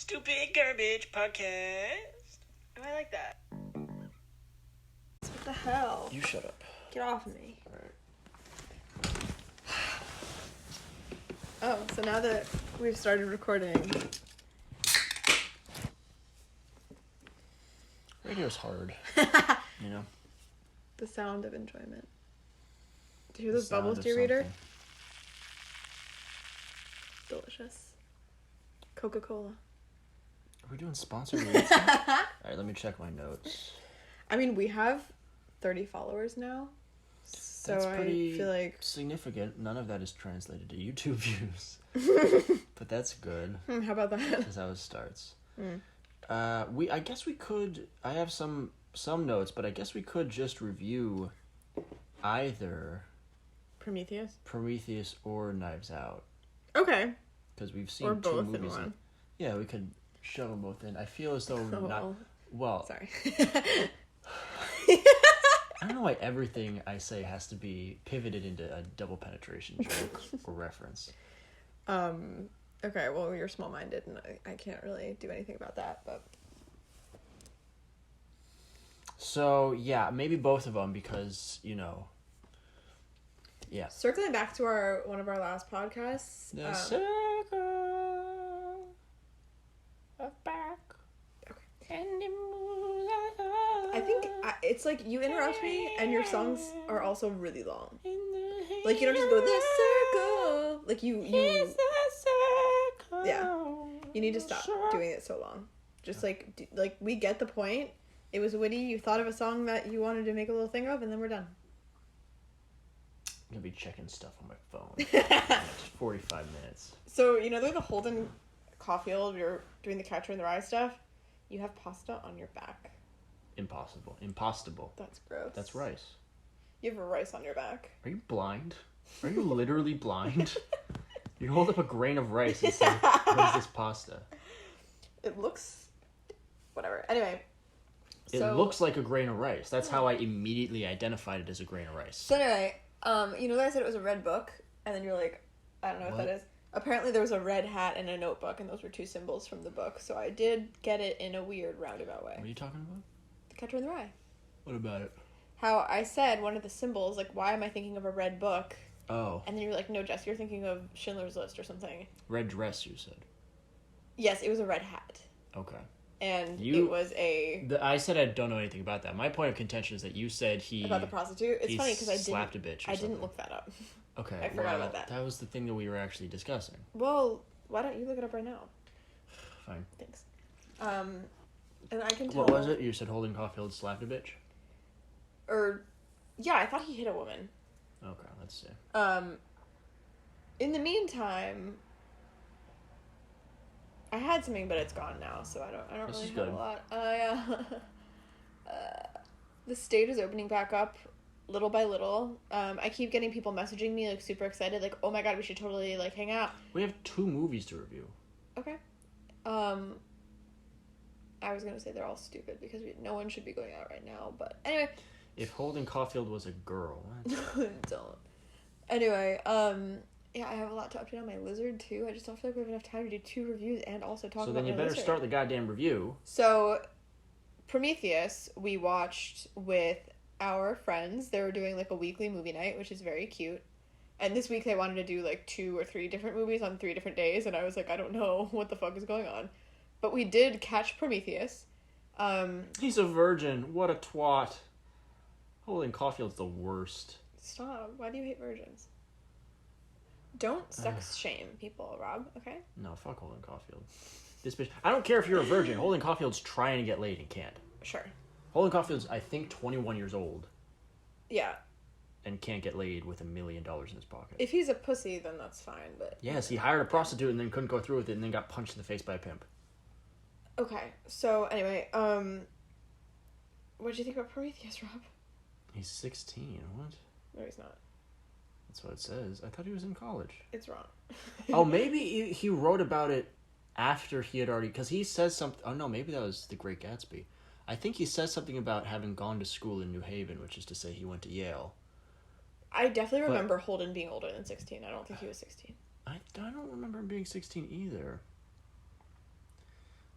Stupid Garbage Podcast. Oh, I like that. What the hell? You shut up. Get off of me. Alright. Oh, so now that we've started recording... Radio's hard. You know? The sound of enjoyment. Do you hear those The sound bubbles of to your reader? something. Delicious. Coca-Cola. Are we doing sponsored reads? Alright, let me check my notes. I mean, we have 30 followers now. So That's pretty I feel like... significant. None of that is translated to YouTube views. But that's good. How about that? That's how it starts. I guess we could... I have some notes, but I guess we could just review either Prometheus or Knives Out. Okay. Because we've seen Or two both movies. in one. Yeah, we could shove them both in. I feel as though Sorry. I don't know why everything I say has to be pivoted into a double penetration joke or reference. Okay, well, you're small-minded, and I can't really do anything about that, but... So, yeah, maybe both of them because, you know... Yeah. Circling back to one of our last podcasts... The circle of back. Okay. And it moves I think it's like you interrupt me, and your songs are also really long. Like, you don't just go, the circle. Like, you yeah. You need to stop doing it so long. Just, like, we get the point. It was witty. You thought of a song that you wanted to make a little thing of, and then we're done. I'm going to be checking stuff on my phone in the next 45 minutes. So, you know, the Holden Caulfield, you're doing the Catcher in the Rye stuff. You have pasta on your back. Impostable. That's gross. That's rice. You have rice on your back. Are you blind? Are you literally blind? You hold up a grain of rice and say, what is this pasta? It looks... whatever. Anyway. It looks like a grain of rice. That's how I immediately identified it as a grain of rice. So anyway, you know that I said it was a red book? And then you're like, I don't know what that is. Apparently there was a red hat and a notebook, and those were two symbols from the book. So I did get it in a weird roundabout way. What are you talking about? The Catcher in the Rye. What about it? How I said one of the symbols, like, why am I thinking of a red book? Oh. And then you were like, no, Jess, you're thinking of Schindler's List or something. Red dress, you said. Yes, it was a red hat. Okay. And it was I said I don't know anything about that. My point of contention is that you said about the prostitute? It's funny because I slapped a bitch or something. didn't look that up. Okay. I forgot about that. That was the thing that we were actually discussing. Well, why don't you look it up right now? Fine. Thanks. And I can tell... What was it? You said Holden Caulfield slapped a bitch? Yeah, I thought he hit a woman. Okay, let's see. In the meantime, I had something, but it's gone now, so I don't really have a lot. The stage is opening back up little by little. I keep getting people messaging me, like, super excited, like, oh my god, we should totally, like, hang out. We have 2 movies to review. Okay. I was gonna say they're all stupid because no one should be going out right now, but anyway. If Holden Caulfield was a girl. Don't. Anyway, yeah, I have a lot to update on my Lizard, too. I just don't feel like we have enough time to do 2 reviews and also talk about my Lizard. So then you better start the goddamn review. So, Prometheus, we watched with our friends. They were doing, like, a weekly movie night, which is very cute. And this week they wanted to do, like, 2 or 3 different movies on 3 different days, and I was like, I don't know what the fuck is going on. But we did catch Prometheus. He's a virgin. What a twat. Holden Caulfield's the worst. Stop. Why do you hate virgins? Don't sex shame people, Rob, okay? No, fuck Holden Caulfield. This bitch... I don't care if you're a virgin. Holden Caulfield's trying to get laid and can't. Sure. Holden Caulfield's, I think, 21 years old. Yeah. And can't get laid with $1 million in his pocket. If he's a pussy, then that's fine, but... Yes, he hired a prostitute and then couldn't go through with it and then got punched in the face by a pimp. Okay, so anyway, what'd you think about Prometheus, Rob? He's 16, what? No, he's not. That's what it says. I thought he was in college. It's wrong. Oh, maybe he wrote about it after he had already... Because he says something... Oh, no, maybe that was The Great Gatsby. I think he says something about having gone to school in New Haven, which is to say he went to Yale. I definitely remember Holden being older than 16. I don't think he was 16. I don't remember him being 16 either.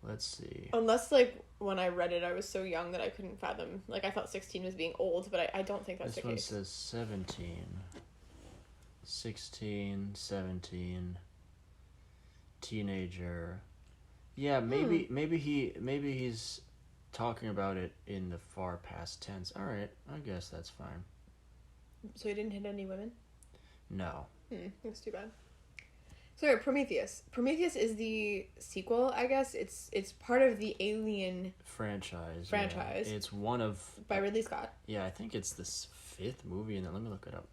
Let's see. Unless, like, when I read it, I was so young that I couldn't fathom. Like, I thought 16 was being old, but I don't think that's the case. This one says 17. 16, 17. Teenager. Yeah, maybe he's talking about it in the far past tense. All right, I guess that's fine. So he didn't hit any women? No. That's too bad. So yeah, Prometheus. Prometheus is the sequel, I guess. It's part of the Alien franchise. Yeah. It's one of... by Ridley Scott. Yeah, I think it's the 5th movie, and then let me look it up.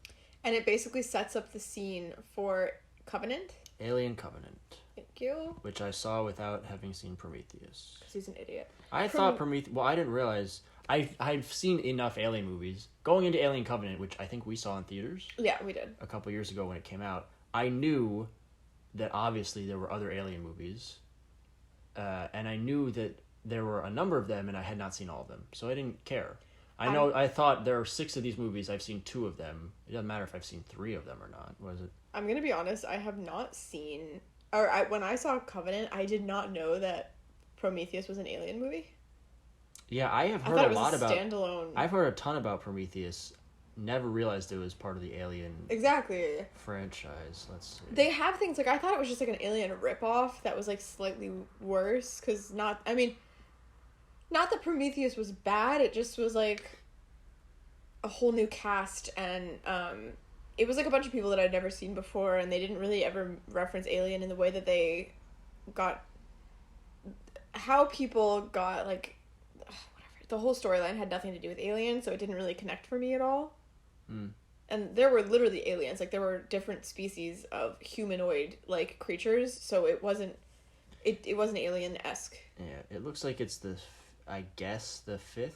And it basically sets up the scene for Covenant. Alien Covenant. Thank you. Which I saw without having seen Prometheus. Because he's an idiot. I thought Prometheus... Well, I didn't realize... I've seen enough Alien movies. Going into Alien Covenant, which I think we saw in theaters. Yeah, we did. A couple years ago when it came out. I knew that obviously there were other Alien movies. And I knew that there were a number of them and I had not seen all of them. So I didn't care. I thought there are 6 of these movies. I've seen 2 of them. It doesn't matter if I've seen 3 of them or not. Was it? I'm going to be honest. I have not seen... when I saw Covenant, I did not know that Prometheus was an Alien movie. Yeah, I have heard a lot about... standalone... I've heard a ton about Prometheus. Never realized it was part of the Alien... Exactly. franchise. Let's see. They have things... Like, I thought it was just, like, an Alien ripoff that was, like, slightly worse. Because not... I mean... Not that Prometheus was bad. It just was, like... a whole new cast. And, it was, like, a bunch of people that I'd never seen before. And they didn't really ever reference Alien in the way that they got... How people got, like... The whole storyline had nothing to do with aliens, so it didn't really connect for me at all. And there were literally aliens. Like, there were different species of humanoid-like creatures, so it wasn't alien-esque. Yeah, it looks like it's I guess, the 5th.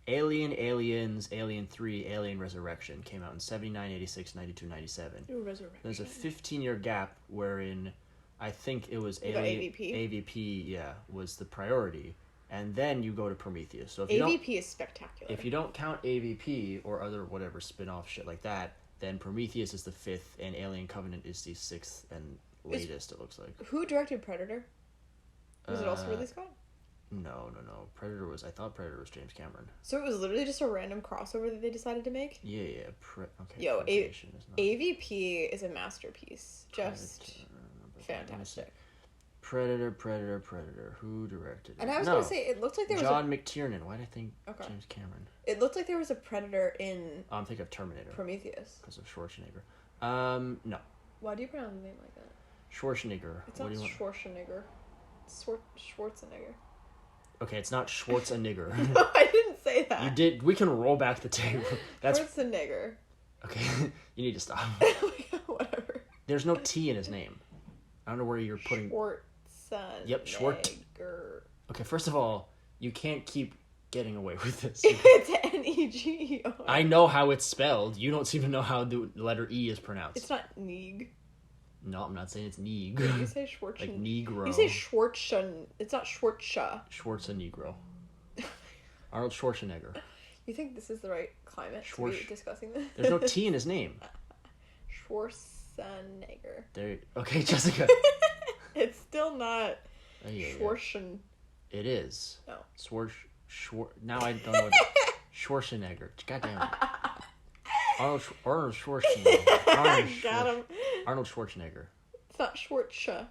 Alien, Aliens, Alien 3, Alien Resurrection came out in 79, 86, 92, 97. Ooh, Resurrection. There's a 15-year gap wherein I think it was AVP, yeah, was the priority. And then you go to Prometheus. So if AVP is spectacular. If you don't count AVP or other whatever spin-off shit like that, then Prometheus is the 5th and Alien Covenant is the 6th and latest, it looks like. Who directed Predator? Was it also Ridley Scott? No. I thought Predator was James Cameron. So it was literally just a random crossover that they decided to make? Yeah. Okay. Yo, AVP is a masterpiece. Just fantastic. Predator. Who directed it? And I was going to say, it looked like there was John McTiernan. Why did I think James Cameron? It looked like there was a Predator in... I'm thinking of Terminator. Prometheus. Because of Schwarzenegger. No. Why do you pronounce his name like that? Schwarzenegger. It's not Schwarzenegger. It's Schwarzenegger. Okay, it's not Schwarzenegger. No, I didn't say that. You did. We can roll back the tape. That's Schwarzenegger. Okay, you need to stop. Whatever. There's no T in his name. I don't know where you're putting... Schwarzenegger. Yep, Okay, first of all, you can't keep getting away with this. It's N-E-G-E-R. I know how it's spelled. You don't seem to know how the letter E is pronounced. It's not Neeg. No, I'm not saying it's Neeg. You say Schwarzen... Like Negro. You say Schwarzen... It's not Schwarza. Schwarzenegro. Arnold Schwarzenegger. You think this is the right climate to be discussing this? There's no T in his name. Schwarzenegger. There. Okay, Jessica. It's still not Schwarzen. It is. No. Now I don't know what... Schwarzenegger. God damn it. Arnold Schwarzenegger. Got him. Arnold Schwarzenegger. It's not Schwarza.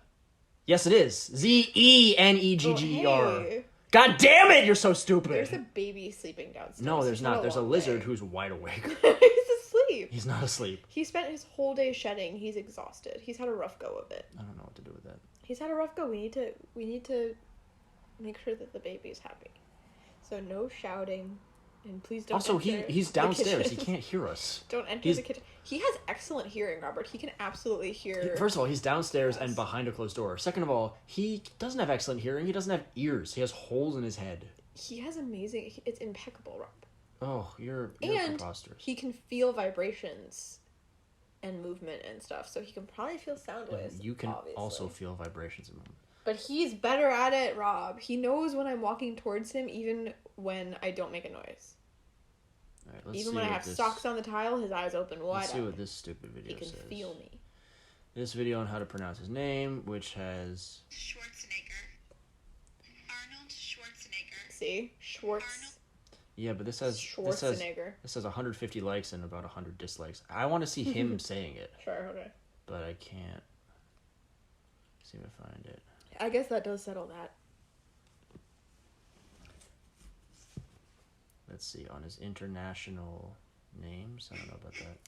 Yes, it is. Zenegger. Oh, hey. God damn it! You're so stupid. There's a baby sleeping downstairs. No, there's not. There's a lizard who's wide awake. He's asleep. He's not asleep. He spent his whole day shedding. He's exhausted. He's had a rough go of it. I don't know what to do with that. He's had a rough go. We need to make sure that the baby's happy. So no shouting, and please don't. Also, he's downstairs. He can't hear us. Don't enter the kitchen. He has excellent hearing, Robert. He can absolutely hear. First of all, he's downstairs and behind a closed door. Second of all, he doesn't have excellent hearing. He doesn't have ears. He has holes in his head. He has amazing... It's impeccable, Rob. Oh, you're preposterous. He can feel vibrations and movement and stuff, so he can probably feel sound waves. You can also feel vibrations and movement. But he's better at it, Rob. He knows when I'm walking towards him, even when I don't make a noise. All right, let's even see when I have socks on the tile, his eyes open wide. Let's see what this stupid video says. He can feel me. This video on how to pronounce his name, which has... Schwarzenegger. See? Schwartz. Yeah, but this has Schwarzenegger. this has 150 likes and about 100 dislikes. I want to see him saying it. Sure, okay. But I can't seem to find it. I guess that does settle that. Let's see, on his international names. I don't know about that.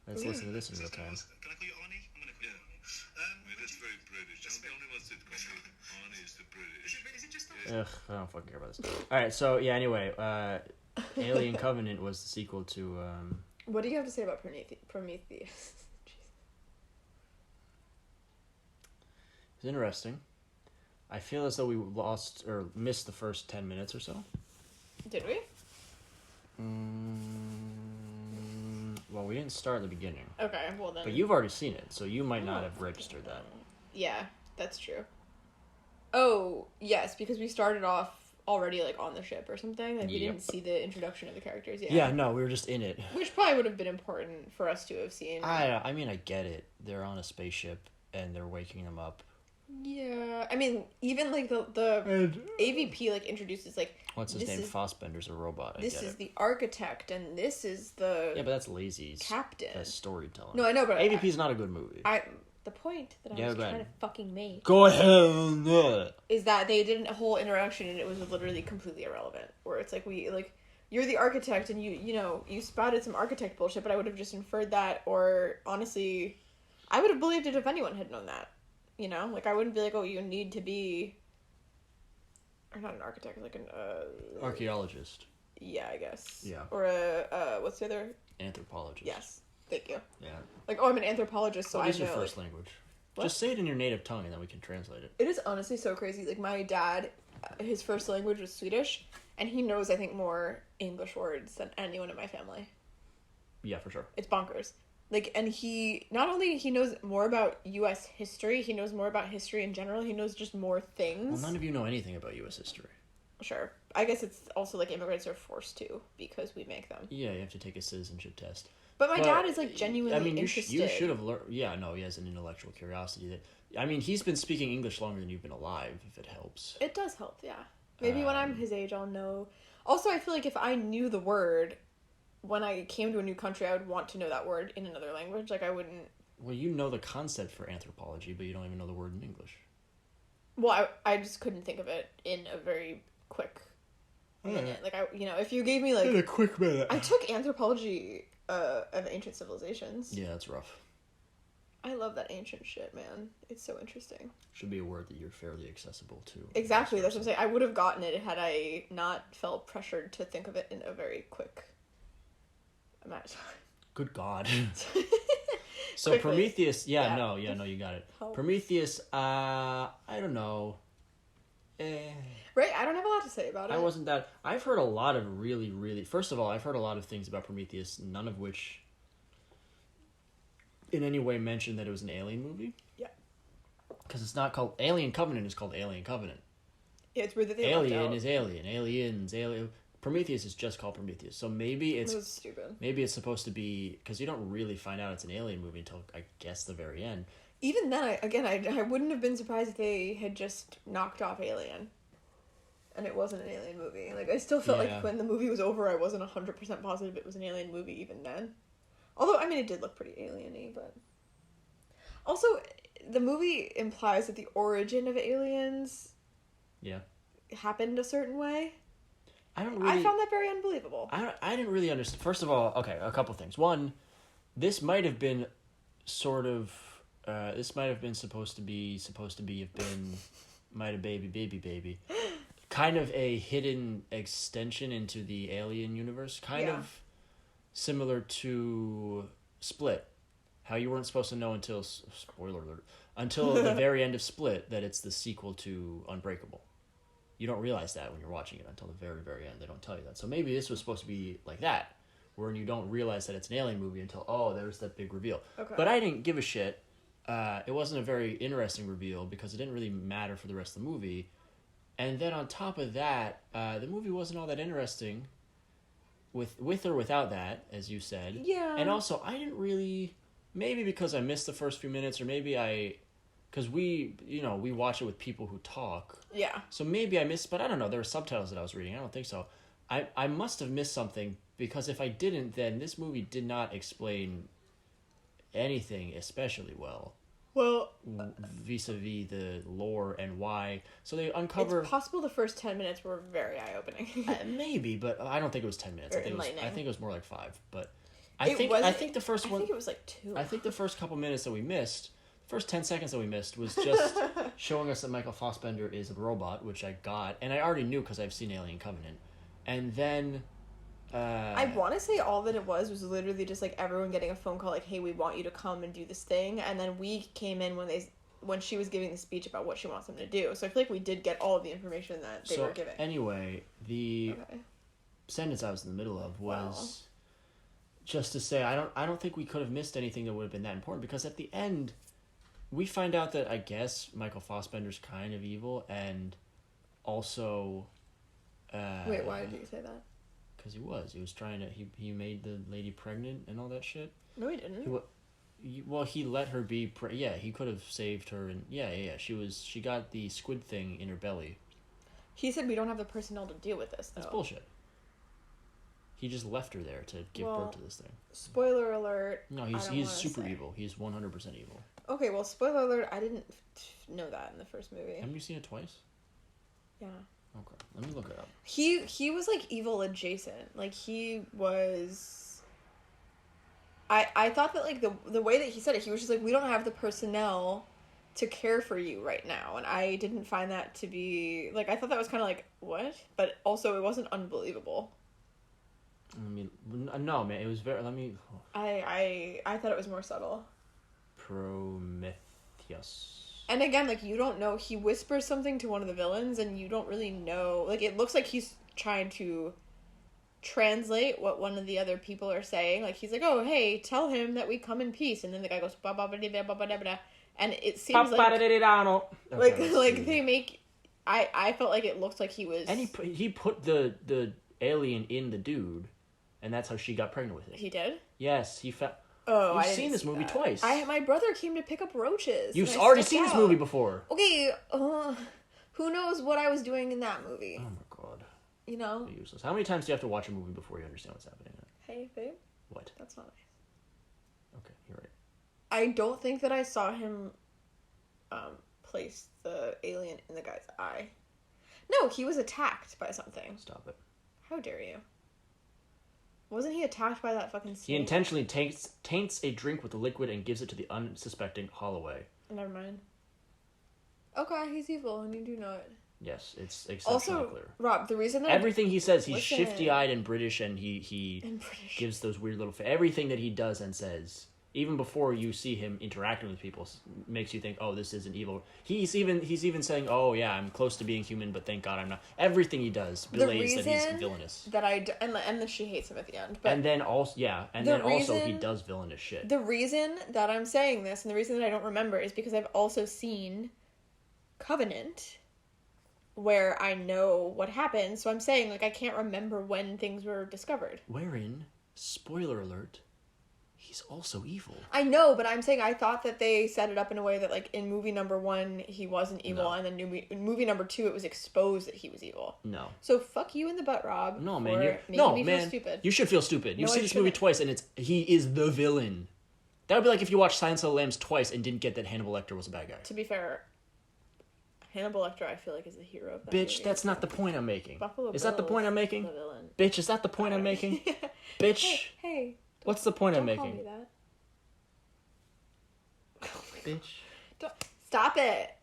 Let's listen to this in real time. Can I call you Arnie? I'm going to call you Arnie. That's very British. I'm the only one that calls me Arnie is the British. Is it just that? Ugh, I don't fucking care about this. Alright, so yeah, anyway, Alien Covenant was the sequel to, What do you have to say about Prometheus? It's interesting. I feel as though we lost, or missed the first 10 minutes or so. Did we? Well, we didn't start at the beginning. Okay, well then. But you've already seen it, so you might not have registered that. Yeah, that's true. Oh, yes, because we started off already, like, on the ship or something. Like, we didn't see the introduction of the characters yet. Yeah, no, we were just in it. Which probably would have been important for us to have seen. I mean, I get it. They're on a spaceship, and they're waking them up. Yeah, I mean, even, like, the AVP, like, introduces, like... What's his name? Fassbender's a robot. This is the architect, and this is the... Yeah, but that's lazy's captain. That's storytelling. No, I know, but... AVP's not a good movie. The point that I was trying to fucking make... Go ahead! Is that they did a whole interaction, and it was literally completely irrelevant. Where it's like, you're the architect, and you spouted some architect bullshit, but I would have just inferred that, or, honestly, I would have believed it if anyone had known that. You know? Like, I wouldn't be like, oh, you need to be... Or not an architect, like an... Archaeologist. Yeah, I guess. Yeah. Or a... what's the other? Anthropologist. Yes. Thank you. Yeah. Like, oh, I'm an anthropologist, so I know... What is your first language? What? Just say it in your native tongue, and then we can translate it. It is honestly so crazy. Like, my dad, his first language was Swedish, and he knows, I think, more English words than anyone in my family. Yeah, for sure. It's bonkers. Like, and he knows more about U.S. history, he knows more about history in general, he knows just more things. Well, none of you know anything about U.S. history. Sure. I guess it's also, like, immigrants are forced to, because we make them. Yeah, you have to take a citizenship test. But my dad is, like, genuinely interested. You should have learned... Yeah, no, he has an intellectual curiosity. He's been speaking English longer than you've been alive, if it helps. It does help, yeah. Maybe when I'm his age, I'll know. Also, I feel like if I knew the word... When I came to a new country, I would want to know that word in another language. Like, I wouldn't... Well, you know the concept for anthropology, but you don't even know the word in English. Well, I just couldn't think of it in a very quick minute. Like, if you gave me, like... In a quick minute. I took anthropology of ancient civilizations. Yeah, that's rough. I love that ancient shit, man. It's so interesting. Should be a word that you're fairly accessible to. Exactly, that's what I'm saying. I would have gotten it had I not felt pressured to think of it in a very quick... Good God. So Quickly. Prometheus, you got it. Help. Prometheus, I don't know. Right, I don't have a lot to say about it. I've heard a lot of first of all, I've heard a lot of things about Prometheus, none of which in any way mention that it was an alien movie. Yeah. Because it's not called, Alien Covenant is called Alien Covenant. Yeah, it's weird that they Alien is alien, aliens, alien. Prometheus is just called Prometheus, so maybe it's... It was stupid. Maybe it's supposed to be... Because you don't really find out it's an alien movie until, I guess, the very end. Even then, I wouldn't have been surprised if they had just knocked off Alien. And it wasn't an alien movie. Like, I still felt like when the movie was over, I wasn't 100% positive it was an alien movie even then. Although, I mean, it did look pretty alien-y, but... Also, the movie implies that the origin of aliens... Yeah. ...happened a certain way. I found that very unbelievable. I didn't really understand. First of all, okay, a couple things. One, this might have been sort of... this might have been might have baby. Kind of a hidden extension into the Alien universe. Kind of similar to Split. How you weren't supposed to know until... Spoiler alert. Until the very end of Split that it's the sequel to Unbreakable. You don't realize that when you're watching it until the very, very end. They don't tell you that. So maybe this was supposed to be like that, where you don't realize that it's an alien movie until, there's that big reveal. Okay. But I didn't give a shit. It wasn't a very interesting reveal because it didn't really matter for the rest of the movie. And then on top of that, the movie wasn't all that interesting with or without that, as you said. Yeah. And also, I didn't really... Maybe because I missed the first few minutes, or maybe because we watch it with people who talk. Yeah. So maybe I missed, but I don't know. There were subtitles that I was reading. I don't think so. I must have missed something, because if I didn't, then this movie did not explain anything especially well. Well, vis-a-vis the lore and why. So they uncover. It's possible the first 10 minutes were very eye-opening. Maybe, but I don't think it was 10 minutes. Or I think enlightening. it was more like 5. But I think the first one. I think it was like 2. I think the first couple minutes that we missed, first 10 seconds that we missed, was just showing us that Michael Fassbender is a robot, which I got, and I already knew because I've seen Alien Covenant. And then I want to say all that it was literally just like everyone getting a phone call like, hey, we want you to come and do this thing, and then we came in when she was giving the speech about what she wants them to do. So I feel like we did get all of the information that they were giving. Anyway, the sentence I was in the middle of was just to say I don't think we could have missed anything that would have been that important, because at the end we find out that I guess Michael Fassbender's kind of evil, and also wait, why did you say that? Because he was trying to he made the lady pregnant and all that shit. No, he didn't. He let her be he could have saved her, and she got the squid thing in her belly. He said we don't have the personnel to deal with this, though. That's bullshit. He just left her there to give birth to this thing. Spoiler alert. No, he's super evil. He's 100% evil. Okay, well, spoiler alert, I didn't know that in the first movie. Haven't you seen it twice? Yeah. Okay, let me look it up. He was like evil adjacent. Like he was. I thought that like the way that he said it, he was just like, we don't have the personnel to care for you right now, and I didn't find that to be like, I thought that was kind of like, what? But also it wasn't unbelievable. I mean, no, man, it was very. Let me. I thought it was more subtle. Prometheus. And again, like, you don't know, he whispers something to one of the villains, and you don't really know, like, it looks like he's trying to translate what one of the other people are saying. Like, he's like, oh, hey, tell him that we come in peace, and then the guy goes, ba ba ba da ba ba da ba, and it seems like, they make, I felt like it looked like he was... And he put the alien in the dude, and that's how she got pregnant with it. He did? Yes, he found... Oh, You've seen this movie twice. My brother came to pick up roaches. You've already seen this movie before. Okay, who knows what I was doing in that movie? Oh my god. You know? So useless. How many times do you have to watch a movie before you understand what's happening? Hey, babe. What? That's not nice. Okay, you're right. I don't think that I saw him place the alien in the guy's eye. No, he was attacked by something. Stop it. How dare you? Wasn't he attacked by that fucking snake? He intentionally taints a drink with the liquid and gives it to the unsuspecting Holloway. Never mind. Okay, he's evil, and you do know it. Yes, it's exceptionally clear. Rob, the reason that... Everything he says, he's shifty-eyed and British, and he gives those weird little... Everything that he does and says, even before you see him interacting with people, makes you think, oh, this isn't evil. He's even saying, oh, yeah, I'm close to being human, but thank God I'm not. Everything he does belays that he's villainous. And then she hates him at the end. But and then also, he does villainous shit. The reason that I'm saying this, and the reason that I don't remember, is because I've also seen Covenant, where I know what happened, so I'm saying, like, I can't remember when things were discovered. Wherein, spoiler alert, he's also evil. I know, but I'm saying I thought that they set it up in a way that, like, in movie number 1, he wasn't evil, and then in movie number 2, it was exposed that he was evil. No. So fuck you in the butt, Rob. No, man. Feel stupid. You should feel stupid. You've seen this movie twice, and he is the villain. That would be like if you watched Silence of the Lambs twice and didn't get that Hannibal Lecter was a bad guy. To be fair, Hannibal Lecter, I feel like, is the hero of that Bitch, movie. that's not the point I'm making. Buffalo Is that the point I'm making? The villain. Bitch, is that the point I'm making? Bitch. Hey. What's the point I'm Don't making? call me that. Bitch. Stop it.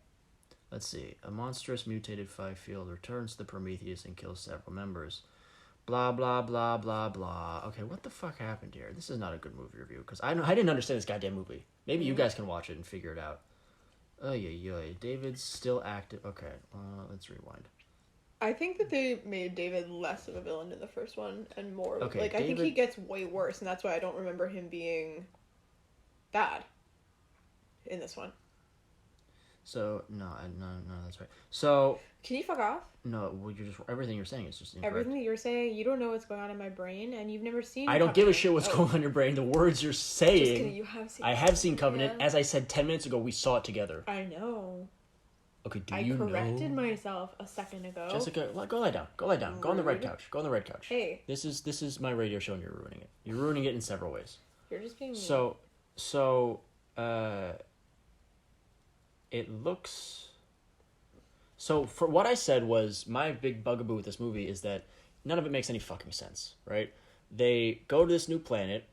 Let's see. A monstrous mutated five-field returns to the Prometheus and kills several members. Blah, blah, blah, blah, blah. Okay, what the fuck happened here? This is not a good movie review, because I didn't understand this goddamn movie. Maybe you guys can watch it and figure it out. David's still active. Okay, let's rewind. I think that they made David less of a villain in the first one and more. Okay, like, I think he gets way worse, and that's why I don't remember him being bad in this one. So no, that's right. So Can you fuck off? no, well, everything you're saying is just incorrect. Everything that you're saying, you don't know what's going on in my brain, and you've never seen. I don't give a shit what's going on in your brain. The words you're saying. Just kidding. You have seen. I have seen Covenant. Yeah. As I said 10 minutes ago, we saw it together. I know. Okay, I corrected myself a second ago. Jessica, go lie down. Go lie down. Go on the red couch. Go on the red couch. Hey. This is my radio show, and you're ruining it. You're ruining it in several ways. You're just being mean. So, it looks. So, for what I said was, my big bugaboo with this movie is that none of it makes any fucking sense, right? They go to this new planet,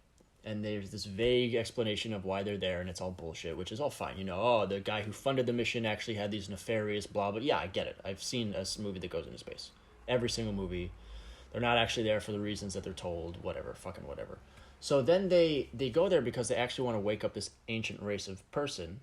and there's this vague explanation of why they're there, and it's all bullshit, which is all fine. You know, the guy who funded the mission actually had these nefarious blah, blah. Yeah, I get it. I've seen a movie that goes into space. Every single movie. They're not actually there for the reasons that they're told, whatever, fucking whatever. So then they go there because they actually want to wake up this ancient race of person,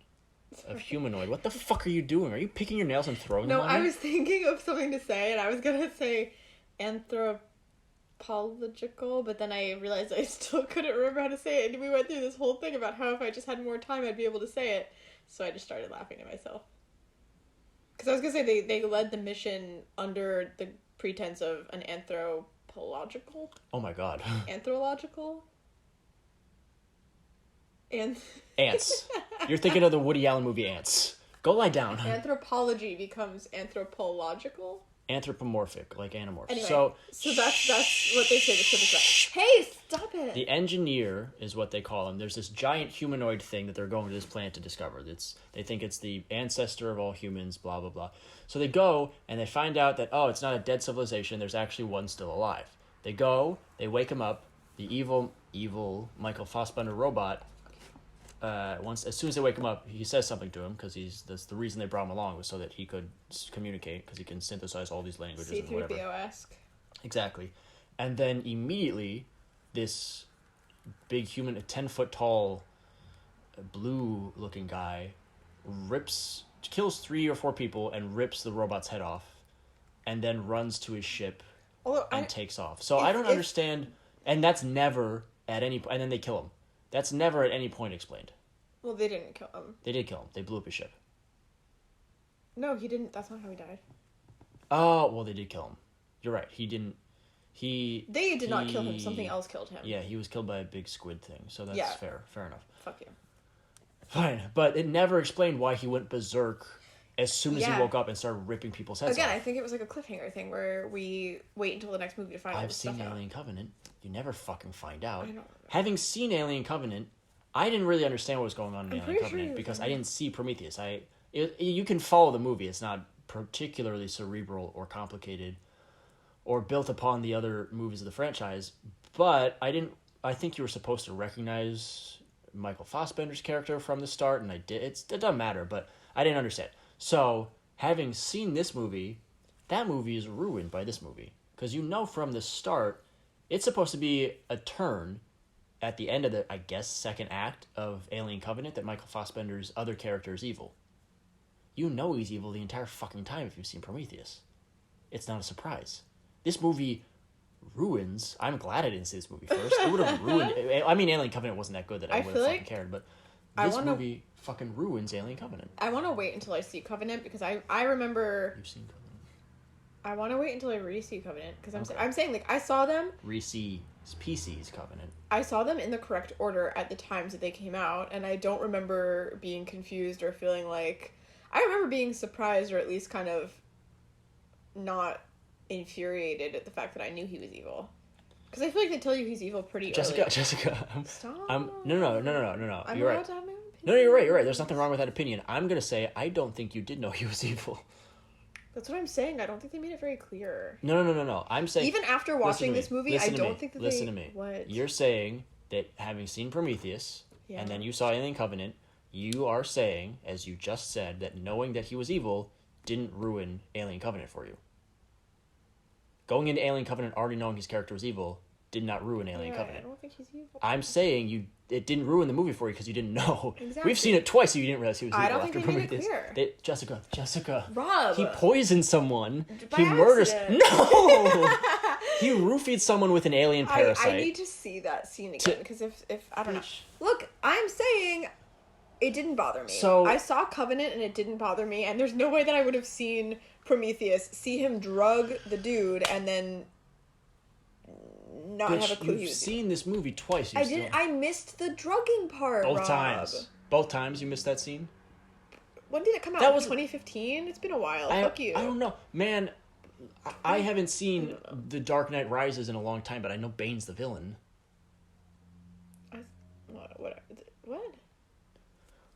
of humanoid. What the fuck are you doing? Are you picking your nails and throwing them on me? No, I was thinking of something to say, and I was going to say anthropological, but then I realized I still couldn't remember how to say it, and we went through this whole thing about how if I just had more time, I'd be able to say it. So I just started laughing to myself. Because I was going to say they led the mission under the pretense of an anthropological? Oh my god. Anthropological? Ants. You're thinking of the Woody Allen movie Ants. Go lie down. Anthropology becomes anthropological? Anthropomorphic, like anamorph. Anyway, so that's what they say the ship is about. Hey, stop it! The engineer is what they call him. There's this giant humanoid thing that they're going to this planet to discover. They think it's the ancestor of all humans, blah, blah, blah. So they go, and they find out that, it's not a dead civilization. There's actually one still alive. They go, they wake him up. The evil Michael Fassbender robot, as soon as they wake him up, he says something to him, because that's the reason they brought him along, was so that he could communicate, because he can synthesize all these languages and whatever. C-3PO-esque. Exactly. And then immediately, this big human, a 10-foot tall, blue-looking guy, kills 3 or 4 people and rips the robot's head off, and then runs to his ship and takes off. So I don't understand, and that's never at any point, and then they kill him. That's never at any point explained. Well, they didn't kill him. They did kill him. They blew up his ship. No, he didn't. That's not how he died. Oh, well, they did kill him. You're right. He didn't. They did not kill him. Something else killed him. Yeah, he was killed by a big squid thing. So that's fair. Fair enough. Fuck you. Fine. But it never explained why he went berserk as soon as he woke up and started ripping people's heads off. Again, I think it was like a cliffhanger thing where we wait until the next movie to find out. I've seen Alien Covenant. You never fucking find out. I don't know. Having seen Alien Covenant, I didn't really understand what was going on in Alien Covenant because I didn't see Prometheus. You can follow the movie. It's not particularly cerebral or complicated or built upon the other movies of the franchise, but I think you were supposed to recognize Michael Fassbender's character from the start, and I did. It doesn't matter, but I didn't understand. So, having seen this movie, that movie is ruined by this movie. Because from the start, it's supposed to be a turn at the end of the, I guess, second act of Alien Covenant that Michael Fassbender's other character is evil. You know he's evil the entire fucking time if you've seen Prometheus. It's not a surprise. This movie ruins... I'm glad I didn't see this movie first. It would have ruined... I mean, Alien Covenant wasn't that good that I would have fucking cared, but this movie fucking ruins Alien Covenant. I want to wait until I see Covenant because I remember... You've seen Covenant? I want to wait until I re-see Covenant because I'm saying, like, I saw them... Re-see PC's Covenant. I saw them in the correct order at the times that they came out, and I don't remember being confused or feeling like... I remember being surprised or at least kind of not infuriated at the fact that I knew he was evil. Because I feel like they tell you he's evil pretty early. Jessica. Stop. No. I'm You're allowed right. to have my own opinion. No, you're right. There's nothing wrong with that opinion. I'm going to say I don't think you did know he was evil. That's what I'm saying. I don't think they made it very clear. No. I'm saying... Even after watching this movie, I don't think that they... Listen to me. What? You're saying that having seen Prometheus, and then you saw Alien Covenant, you are saying, as you just said, that knowing that he was evil didn't ruin Alien Covenant for you. Going into Alien Covenant already knowing his character was evil did not ruin Alien Covenant. I don't think he's evil. I'm saying it didn't ruin the movie for you because you didn't know. Exactly. We've seen it twice so you didn't realize he was evil. I don't think they made it clear. Jessica. Rob. He poisoned someone. By he murders... accident. No! He roofied someone with an alien parasite. I need to see that scene again because if I don't know. Look, I'm saying It didn't bother me. So I saw Covenant and it didn't bother me, and there's no way that I would have seen Prometheus, see him drug the dude, and then not have a clue. You've seen this movie twice. I didn't. I missed the drugging part. Both Rob. times. Both times you missed that scene. When did it come out? That was 2015. It's been a while. Fuck you. I don't know, man. I haven't seen The Dark Knight Rises in a long time, but I know Bane's the villain.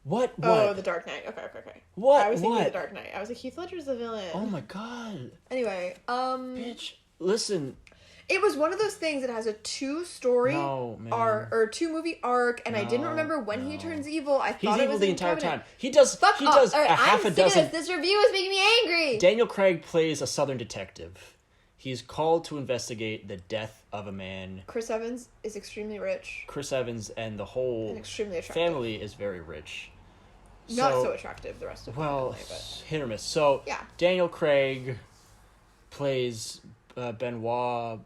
What? Oh, The Dark Knight. Okay. What? I was thinking The Dark Knight. I was like, Heath Ledger's the villain. Oh my god. Anyway, bitch, listen. It was one of those things that has a 2-story arc or 2-movie arc, and I didn't remember when he turns evil. I thought he's it evil was the entire Covenant. time. He does Right, a half a dozen. This review is making me angry. Daniel Craig plays a Southern detective. He's called to investigate the death of a man. Chris Evans is extremely rich. Chris Evans and the whole family is very rich. Not so attractive, the rest of the family. But... hit or miss. So, yeah. Daniel Craig plays Benoit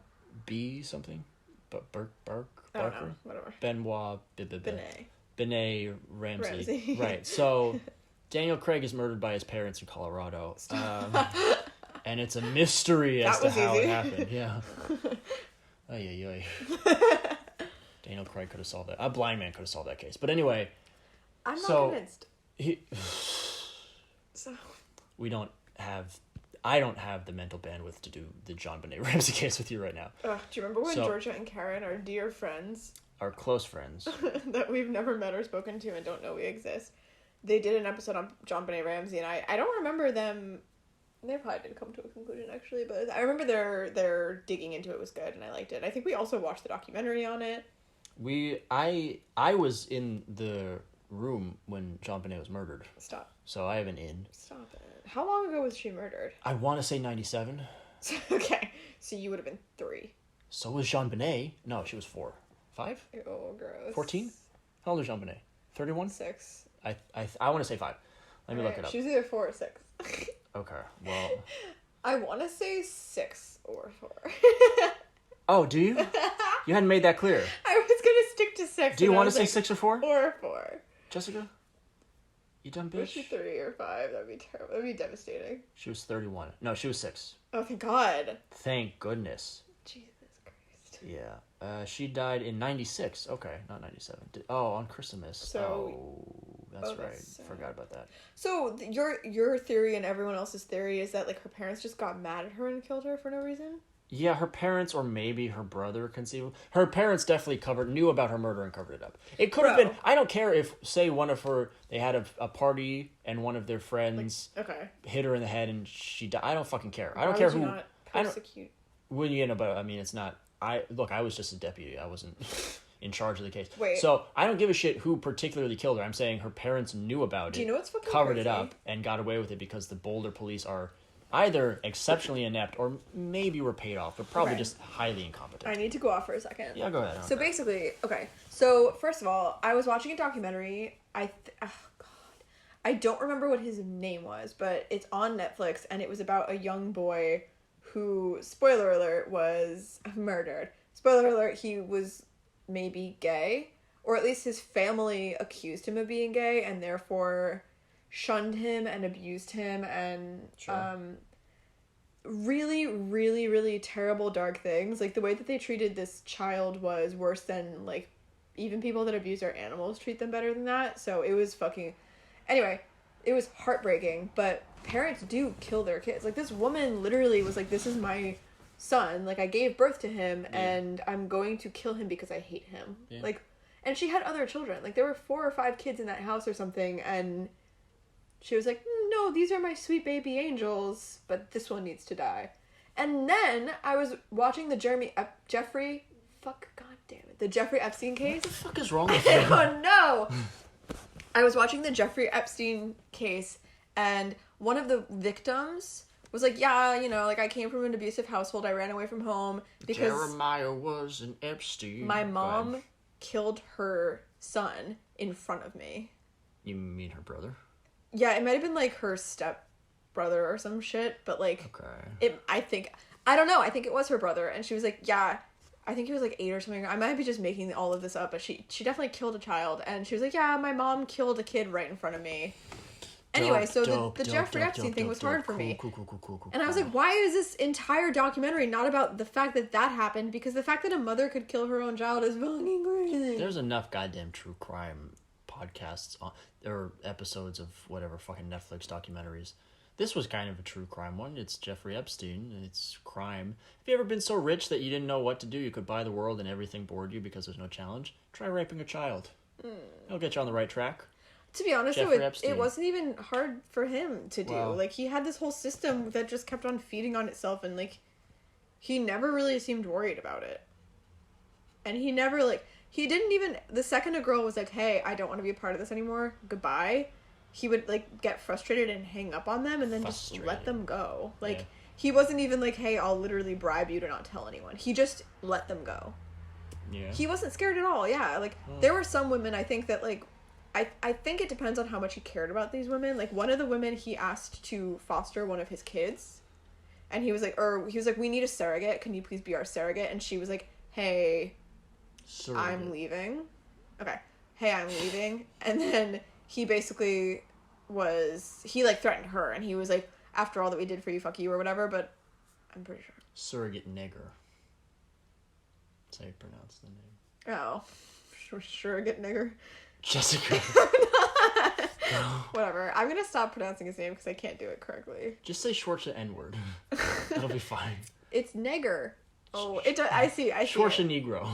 B something? Barker? I don't know. Whatever. Benoit Benet Ramsey. Right. So, Daniel Craig is murdered by his parents in Colorado. And it's a mystery as to how it happened. Yeah. Ay. Daniel Craig could have solved that. A blind man could have solved that case. But anyway. I'm not convinced. I don't have the mental bandwidth to do the John Benet Ramsey case with you right now. Do you remember when Georgia and Karen, our dear friends, our close friends that we've never met or spoken to and don't know we exist, they did an episode on John Benet Ramsey, and I don't remember them. They probably did come to a conclusion actually, but I remember their digging into it was good and I liked it. I think we also watched the documentary on it. I was in the room when John Benet was murdered. Stop. So I have an in. Stop it. How long ago was she murdered? I want to say 97. Okay. So you would have been 3. So was Jean Benet. No, she was 4. 5? Oh, gross. 14? How old is Jean Benet? 31? 6. I want to say 5. Let me look it up. She was either 4 or 6. Okay, well... I want to say 6 or 4. Oh, do you? You hadn't made that clear. I was going to stick to 6. Do you want to say 6 or 4? Or 4. Jessica? You dumb bitch? Was she 3 or 5? That'd be terrible. That'd be devastating. She was 31. No, she was 6. Oh, thank God. Thank goodness. Jesus Christ. Yeah. She died in 96. Okay, not 97. On Christmas. So... That's right. Forgot about that. So your theory and everyone else's theory is that like her parents just got mad at her and killed her for no reason? Yeah, her parents or maybe her brother conceived. Her parents definitely knew about her murder and covered it up. It could have been. I don't care if say they had a party and one of their friends hit her in the head and she died. I don't fucking care. I don't care who. Not persecute? Well, but I mean, it's not. I was just a deputy. I wasn't in charge of the case. Wait. So I don't give a shit who particularly killed her. I'm saying her parents knew about it. Do you know what's fucking covered crazy? It up and got away with it because the Boulder police are either exceptionally inept or maybe were paid off, but probably just highly incompetent. I need to go off for a second. Yeah, go ahead. So basically, so first of all, I was watching a documentary. I don't remember what his name was, but it's on Netflix, and it was about a young boy who, spoiler alert, was murdered. Spoiler alert, he was maybe gay, or at least his family accused him of being gay, and therefore shunned him and abused him, and really, really, really terrible, dark things. Like, the way that they treated this child was worse than, like, even people that abuse their animals treat them better than that. So it was anyway, it was heartbreaking, but parents do kill their kids. Like, this woman literally was like, this is my son, like, I gave birth to him, and I'm going to kill him because I hate him. Like, and she had other children. Like, there were 4 or 5 kids in that house or something, and she was like, no, these are my sweet baby angels, but this one needs to die. And then I was watching the Jeffrey Epstein case. What the fuck is wrong with you? Oh, no! I was watching the Jeffrey Epstein case, and one of the victims was like, yeah, like, I came from an abusive household. I ran away from home because Jeremiah was an Epstein. My mom killed her son in front of me. You mean her brother? Yeah, it might have been, like, her step brother or some shit, but, like, I don't know. I think it was her brother, and she was like, yeah, I think he was like 8 or something. I might be just making all of this up, but she definitely killed a child, and she was like, yeah, my mom killed a kid right in front of me. Anyway, so the Jeffrey Epstein thing was hard for me. Cool. And I was like, why is this entire documentary not about the fact that that happened? Because the fact that a mother could kill her own child is fucking crazy. There's enough goddamn true crime podcasts or episodes of whatever fucking Netflix documentaries. This was kind of a true crime one. It's Jeffrey Epstein, and it's crime. Have you ever been so rich that you didn't know what to do? You could buy the world and everything bored you because there's no challenge? Try raping a child. It'll get you on the right track. To be honest, though, it wasn't even hard for him to do. Wow. Like, he had this whole system that just kept on feeding on itself, and, like, he never really seemed worried about it. And he never, like, he didn't even, the second a girl was like, hey, I don't want to be a part of this anymore, goodbye, he would, like, get frustrated and hang up on them and then just let them go. Like, he wasn't even like, hey, I'll literally bribe you to not tell anyone. He just let them go. Yeah. He wasn't scared at all, yeah. Like, there were some women, I think, that, like, I think it depends on how much he cared about these women. Like, one of the women, he asked to foster one of his kids. And he was like, we need a surrogate. Can you please be our surrogate? And she was like, hey, surrogate. I'm leaving. Okay. Hey, I'm leaving. And then he basically he, like, threatened her. And he was like, after all that we did for you, fuck you or whatever. But I'm pretty sure. Surrogate nigger. That's how you pronounce the name. Oh. Surrogate nigger. Jessica. Whatever. I'm gonna stop pronouncing his name because I can't do it correctly. Just say Schwarza N-word. That'll be fine. It's nigger. Oh, I see. Schwarza Negro.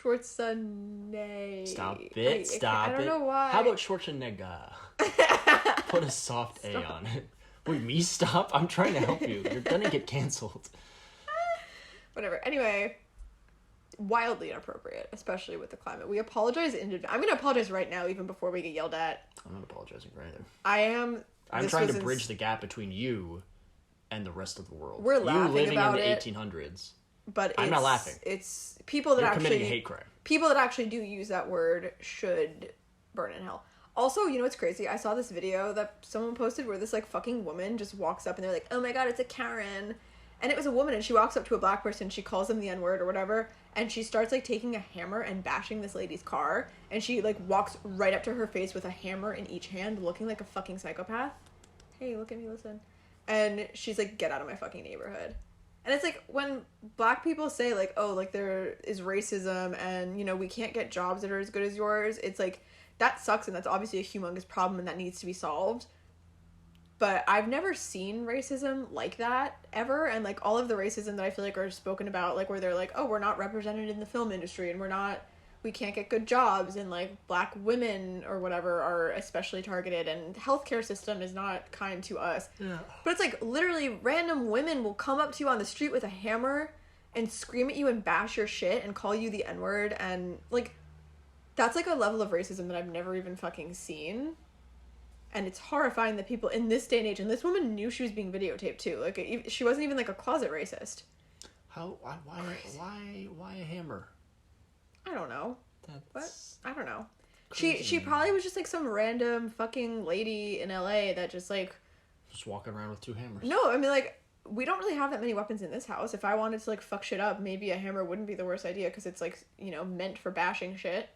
Schwarzenegger. Stop it. Stop it. I don't know why. How about Schwarzenegger? Put a soft A on it. Wait, me stop? I'm trying to help you. You're gonna get canceled. Whatever. Anyway. Wildly inappropriate, especially with the climate. We apologize I'm going to apologize right now, even before we get yelled at. I'm not apologizing for either. I am. I'm trying to bridge the gap between you and the rest of the world. We're laughing you living about in the 1800s. But I'm not laughing. It's people that You're actually committing a hate crime. People that actually do use that word should burn in hell. Also, you know what's crazy? I saw this video that someone posted where this, like, fucking woman just walks up and they're like, oh my god, it's a Karen. And it was a woman, and she walks up to a black person, she calls them the N-word or whatever, and she starts, like, taking a hammer and bashing this lady's car, and she, like, walks right up to her face with a hammer in each hand, looking like a fucking psychopath. Hey, look at me, listen. And she's like, get out of my fucking neighborhood. And it's like, when black people say, like, oh, like, there is racism, and, you know, we can't get jobs that are as good as yours, it's like, that sucks, and that's obviously a humongous problem, and that needs to be solved. But I've never seen racism like that, ever, and, like, all of the racism that I feel like are spoken about, like, where they're like, oh, we're not represented in the film industry, and we can't get good jobs, and, like, black women or whatever are especially targeted, and the healthcare system is not kind to us. Yeah. But it's, like, literally random women will come up to you on the street with a hammer and scream at you and bash your shit and call you the N-word, and, like, that's, like, a level of racism that I've never even fucking seen. And it's horrifying that people in this day and age, and this woman knew she was being videotaped too. Like, she wasn't even, like, a closet racist. Why a hammer? I don't know. I don't know. She probably was just, like, some random fucking lady in LA that just, like, just walking around with two hammers. No, I mean, like, we don't really have that many weapons in this house. If I wanted to, like, fuck shit up, maybe a hammer wouldn't be the worst idea because it's, like, you know, meant for bashing shit.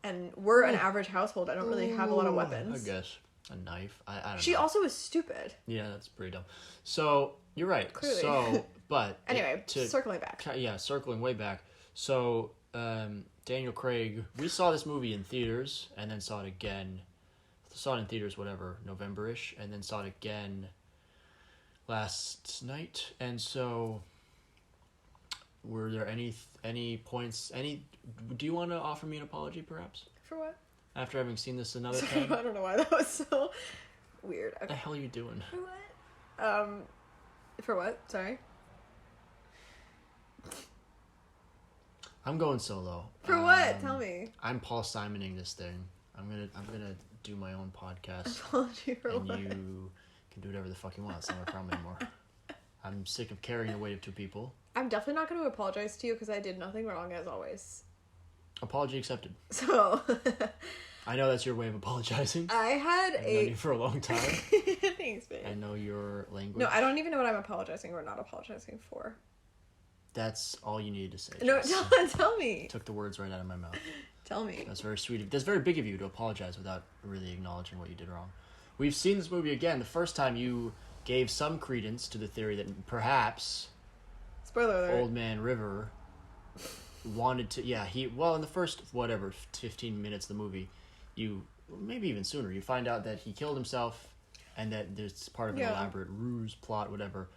And we're an average household. I don't really have a lot of weapons. I guess. A knife. I don't know. She also is stupid. Yeah, that's pretty dumb. So, you're right. Clearly. So, but... Anyway, circling back. Yeah, circling way back. So, Daniel Craig, we saw this movie in theaters, and then saw it again. Saw it in theaters, whatever, November-ish, and then saw it again last night. And so... Were there any points, do you want to offer me an apology, perhaps? For what? After having seen this another time? I don't know why that was so weird. Okay. What the hell are you doing? For what? For what? Sorry? I'm going solo. For what? Tell me. I'm Paul Simoning this thing. I'm gonna do my own podcast. Apology for and what? You can do whatever the fuck you want. It's not my problem anymore. I'm sick of carrying the weight of two people. I'm definitely not going to apologize to you because I did nothing wrong, as always. Apology accepted. So... I know that's your way of apologizing. I've known you for a long time. Thanks, babe. I know your language. No, I don't even know what I'm apologizing or not apologizing for. That's all you needed to say. No, Jess. tell me. Took the words right out of my mouth. Tell me. That's very sweet. That's very big of you to apologize without really acknowledging what you did wrong. We've seen this movie again. The first time you gave some credence to the theory that perhaps Spoiler alert. Old Man River wanted to... Yeah, in the first, 15 minutes of the movie, maybe even sooner, you find out that he killed himself and that there's part of an elaborate ruse, plot, whatever.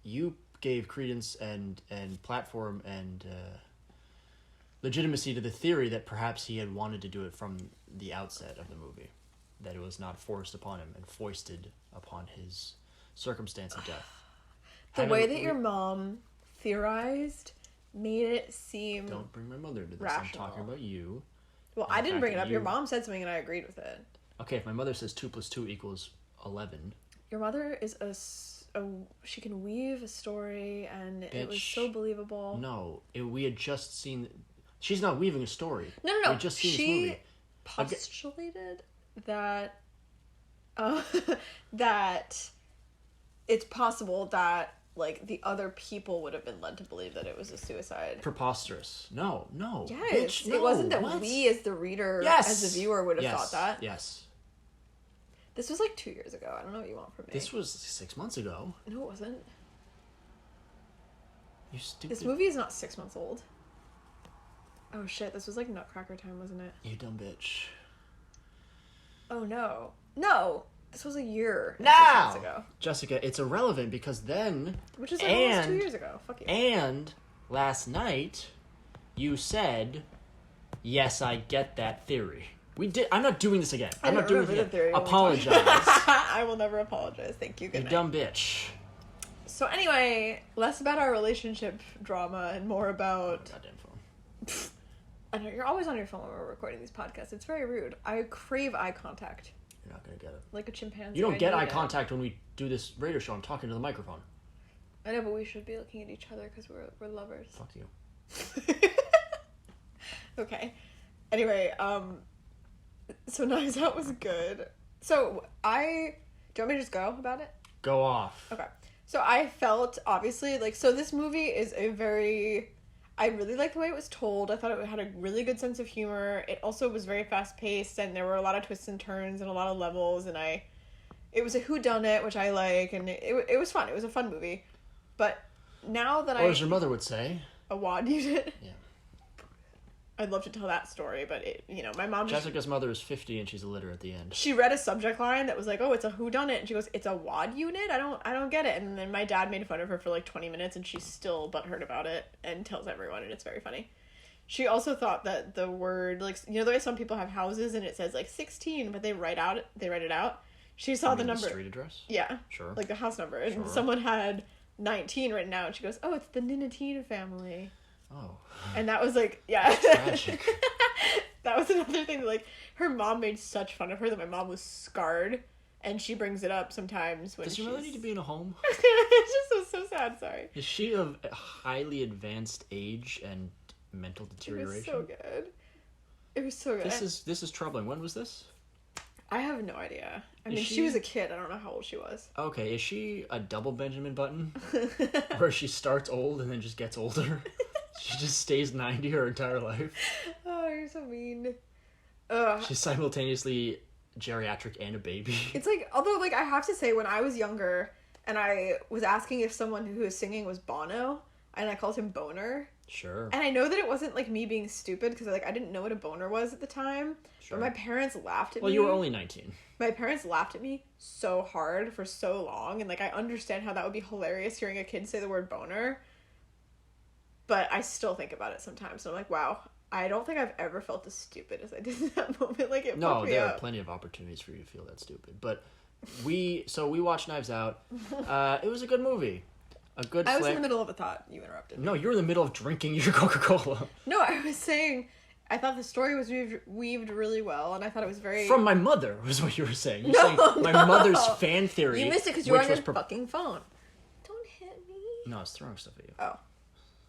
You gave credence and platform and legitimacy to the theory that perhaps he had wanted to do it from the outset of the movie. That it was not forced upon him and foisted upon his circumstance of death. The way that your mom theorized made it seem Don't bring my mother into this. rational. I'm talking about you. Well, I didn't bring it up. Your mom said something and I agreed with it. Okay, if my mother says 2 + 2 = 11. Your mother is she can weave a story and it was so believable. No, we had just seen... She's not weaving a story. No. We had just seen this movie. She postulated that that it's possible that like the other people would have been led to believe that it was a suicide. Preposterous. No. Yes, Bitch, no. It wasn't that What? we as the reader, Yes. as the viewer, would have thought that. Yes. This was like 2 years ago. I don't know what you want from me. This was 6 months ago. No, it wasn't. You stupid... This movie is not 6 months old. Oh shit, this was like Nutcracker time, wasn't it? You dumb bitch. Oh no. No! This was a year. And 6 Now! months ago. Jessica, it's irrelevant because then... Which is like almost 2 years ago. Fuck you. And last night, you said, yes, I get that theory. We did... I'm not doing this again. I'm not doing it again. Theory Apologize. I will never apologize. Thank you. Good You night. dumb bitch. So anyway, less about our relationship drama and more about... Goddamn phone. I know, you're always on your phone when we're recording these podcasts. It's very rude. I crave eye contact. You're not gonna get it. Like a chimpanzee. You don't get need eye it. contact when we do this radio show. I'm talking to the microphone. I know, but we should be looking at each other because we're lovers. Fuck you. Okay. Anyway, so Knives Out was good. So do you want me to just go about it? Go off. Okay. So I felt, obviously, so this movie is I really liked the way it was told. I thought it had a really good sense of humor. It also was very fast-paced, and there were a lot of twists and turns and a lot of levels, and it was a whodunit, which I like, and it was fun. It was a fun movie. But now that Or as your mother would say. A wad unit? Yeah. I'd love to tell that story, but my mom just... Jessica's mother is 50 and she's illiterate at the end. She read a subject line that was like, oh, it's a whodunit, and she goes, it's a wad unit? I don't get it. And then my dad made fun of her for like 20 minutes, and she's still butthurt about it and tells everyone, and it's very funny. She also thought that the word, the way some people have houses and it says like 16, but they write it out. She saw the number. The street address? Yeah. Sure. Like the house number. And Sure. someone had 19 written out, and she goes, oh, it's the Ninatina family. Oh. And that was like, yeah. Tragic. That was another thing. Her mom made such fun of her that my mom was scarred, and she brings it up sometimes when Does your mother need to be in a home? It's just so sad. Sorry. Is she of highly advanced age and mental deterioration? It was so good. It was so good. This is troubling. When was this? I have no idea. I mean, she she was a kid. I don't know how old she was. Okay, is she a double Benjamin Button? Where she starts old and then just gets older? She just stays 90 her entire life? Oh, you're so mean. She's simultaneously geriatric and a baby. It's although I have to say, when I was younger and I was asking if someone who was singing was Bono, and I called him Boner. Sure. And I know that it wasn't me being stupid, because I didn't know what a boner was at the time. Sure. But my parents laughed at me. Well, you were only 19. My parents laughed at me so hard for so long, and I understand how that would be hilarious hearing a kid say the word boner. But I still think about it sometimes, and I'm like, wow, I don't think I've ever felt as stupid as I did in that moment. It fucked me up. There are plenty of opportunities for you to feel that stupid. But we watched Knives Out. It was a good movie. A good I was flick. in the middle of a thought. You interrupted me. No, you were in the middle of drinking your Coca-Cola. No, I was saying I thought the story was weaved really well, and I thought it was very... From my mother, was what you were saying. You're saying my mother's fan theory. You missed it because you were on your fucking phone. Don't hit me. No, I was throwing stuff at you. Oh.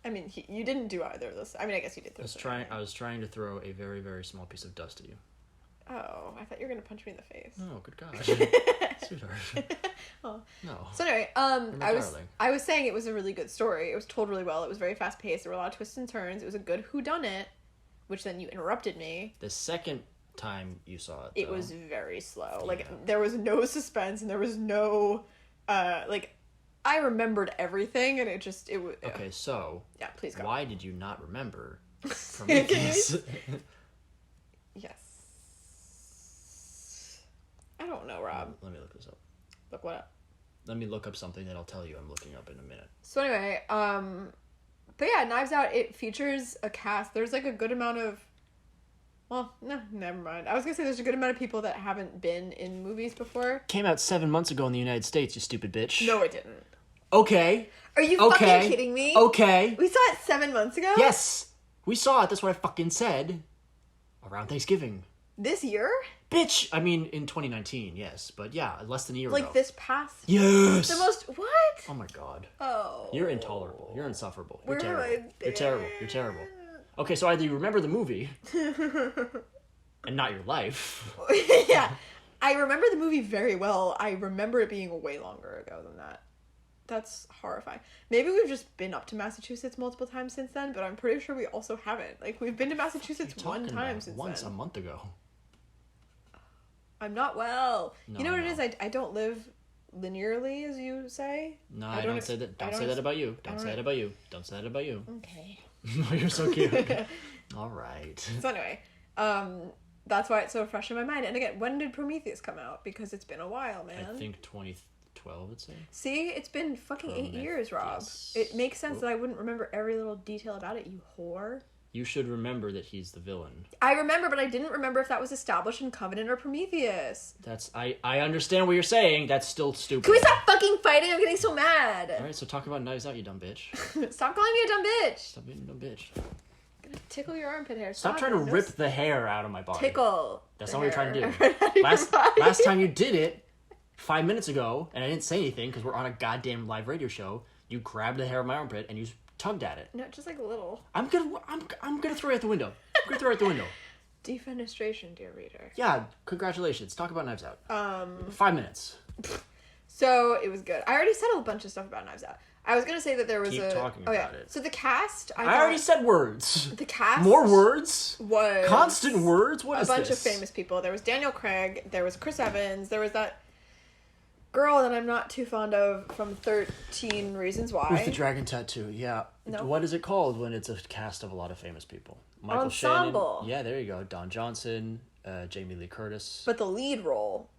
I mean, you didn't do either of those. I mean, I guess you did. I was trying to throw a very, very small piece of dust at you. Oh, I thought you were gonna punch me in the face. Oh, good God. Sweetheart. Oh. No. So anyway, You're my I was darling. I was saying it was a really good story. It was told really well. It was very fast paced. There were a lot of twists and turns. It was a good whodunit, which then you interrupted me. The second time you saw it, It though, was very slow. Yeah. Like there was no suspense and there was no like I remembered everything and it was Okay, so yeah, please go. why did you not remember Prometheus? Yes. I don't know, Rob. Let me look this up. Look what up. Let me look up something that I'll tell you I'm looking up in a minute. So anyway, but yeah, Knives Out, it features a cast. There's like a good amount of, well, no, never mind. I was gonna say there's a good amount of people that haven't been in movies before. Came out 7 months ago in the United States, you stupid bitch. No, it didn't. Okay. Are you Okay. fucking kidding me? Okay. We saw it 7 months ago? Yes. We saw it. That's what I fucking said. Around Thanksgiving. This year? Bitch. I mean, in 2019, yes. But yeah, less than a year ago. Like this past? Yes. The most, what? Oh my God. Oh. You're intolerable. You're insufferable. You're Where have terrible. I You're terrible. You're terrible. Okay, so either you remember the movie and not your life. Yeah. I remember the movie very well. I remember it being way longer ago than that. That's horrifying. Maybe we've just been up to Massachusetts multiple times since then, but I'm pretty sure we also haven't. Like, we've been to Massachusetts one Talking time about since once then. a month ago. I'm not well. No, you know what no. it is? I don't live linearly, as you say. No, I don't say that. I Don't say that about you. Don't say that about you. Don't say that about you. Okay. Oh, you're so cute. All right. So anyway, that's why it's so fresh in my mind. And again, when did Prometheus come out? Because it's been a while, man. I think 2012, I'd say. See, it's been fucking 8 years, Rob. Prometheus. It makes sense that I wouldn't remember every little detail about it, you whore. You should remember that he's the villain. I remember, but I didn't remember if that was established in Covenant or Prometheus. That's I understand what you're saying. That's still stupid. Can we stop fucking fighting? I'm getting so mad. All right, so talk about Knives Out, you dumb bitch. Stop calling me a dumb bitch. Stop being a dumb bitch. I'm gonna tickle your armpit hair. Stop trying to No rip the hair out of my body. tickle. That's the not what you're trying to hair out of do. your body. Last time you did it, 5 minutes ago, and I didn't say anything because we're on a goddamn live radio show. You grabbed the hair of my armpit and you tugged at it. No, just like a little. I'm gonna throw it out the window. I'm gonna throw it out the window. Defenestration, dear reader. Yeah, congratulations. Talk about Knives Out. 5 minutes. So it was good. I already said a bunch of stuff about Knives Out. I was gonna say that there was Keep talking about it. So the cast, I already said words. the cast. More words? Was Constant words? What a is bunch this? of famous people. There was Daniel Craig. There was Chris Evans. There was that girl that I'm not too fond of from 13 Reasons Why. With the dragon tattoo, yeah. No. What is it called when it's a cast of a lot of famous people? Ensemble. Shannon. Yeah, there you go. Don Johnson, Jamie Lee Curtis. But the lead role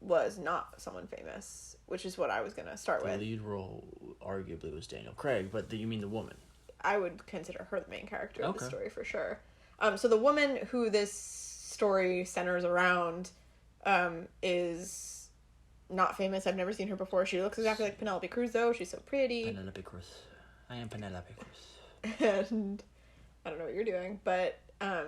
was not someone famous, which is what I was gonna start The with. lead role arguably was Daniel Craig, but you mean the woman? I would consider her the main character of the Okay. story for sure. So the woman who this story centers around is not famous. I've never seen her before. She looks exactly like Penelope Cruz, though. She's so pretty. Penelope Cruz. I am Penelope Cruz. And I don't know what you're doing, but I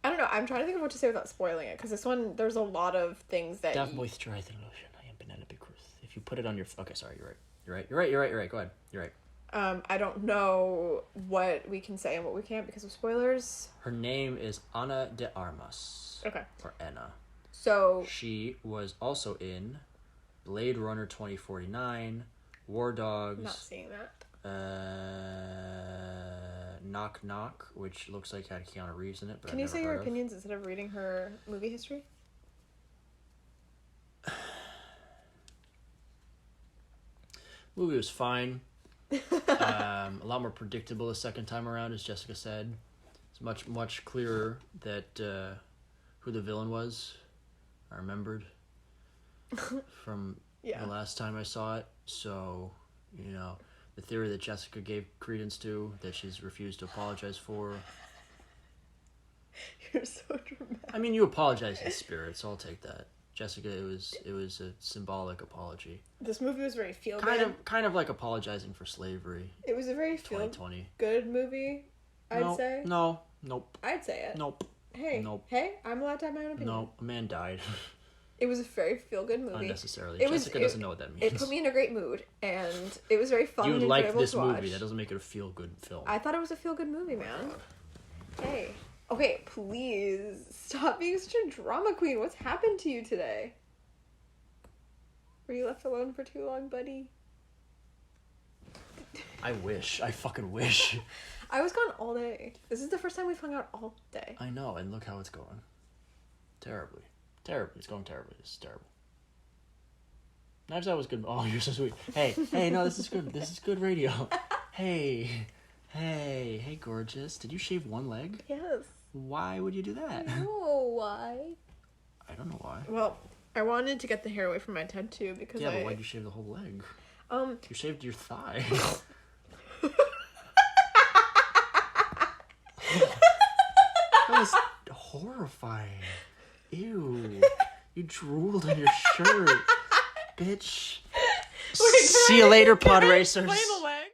don't know. I'm trying to think of what to say without spoiling it, because this one, there's a lot of things that... Dove moisturizing lotion. I am Penelope Cruz. If you put it on your... Okay, sorry, you're right. You're right. Go ahead. You're right. I don't know what we can say and what we can't because of spoilers. Her name is Ana de Armas. Okay. Or Anna. So... She was also in Blade Runner 2049, War Dogs. Not seeing that. Knock Knock, which looks like it had Keanu Reeves in it. But Can I've you never say your heard of. opinions instead of reading her movie history? Movie was fine. A lot more predictable the second time around, as Jessica said. It's much clearer that who the villain was. I remembered from Yeah. the last time I saw it. So, the theory that Jessica gave credence to, that she's refused to apologize for. You're so dramatic. I mean, you apologize in spirit, so I'll take that. Jessica, it was a symbolic apology. This movie was very feel-good. Kind of like apologizing for slavery. It was a very 2020. feel-good movie, I'd say. Nope. I'd say it. Nope. Hey, Nope. hey, I'm allowed to have my own opinion. No, a man died. It was a very feel-good movie. Unnecessarily. It Jessica doesn't know what that means. It put me in a great mood, and it was very fun You and like enjoyable this to watch. movie. That doesn't make it a feel-good film. I thought it was a feel-good movie, man. Hey, Okay, please stop being such a drama queen. What's happened to you today? Were you left alone for too long, buddy? I wish. I fucking wish. I was gone all day. This is the first time we've hung out all day. I know, and look how it's going. Terribly. Terribly. It's going terribly. This is terrible. Knives Out was good. Oh, you're so sweet. Hey, no, this is good. This is good radio. Hey, gorgeous. Did you shave one leg? Yes. Why would you do that? I know why. I don't know why. Well, I wanted to get the hair away from my tattoo because but why'd you shave the whole leg? You shaved your thigh. That was horrifying. Ew. You drooled on your shirt. Bitch. See you later, pod racers.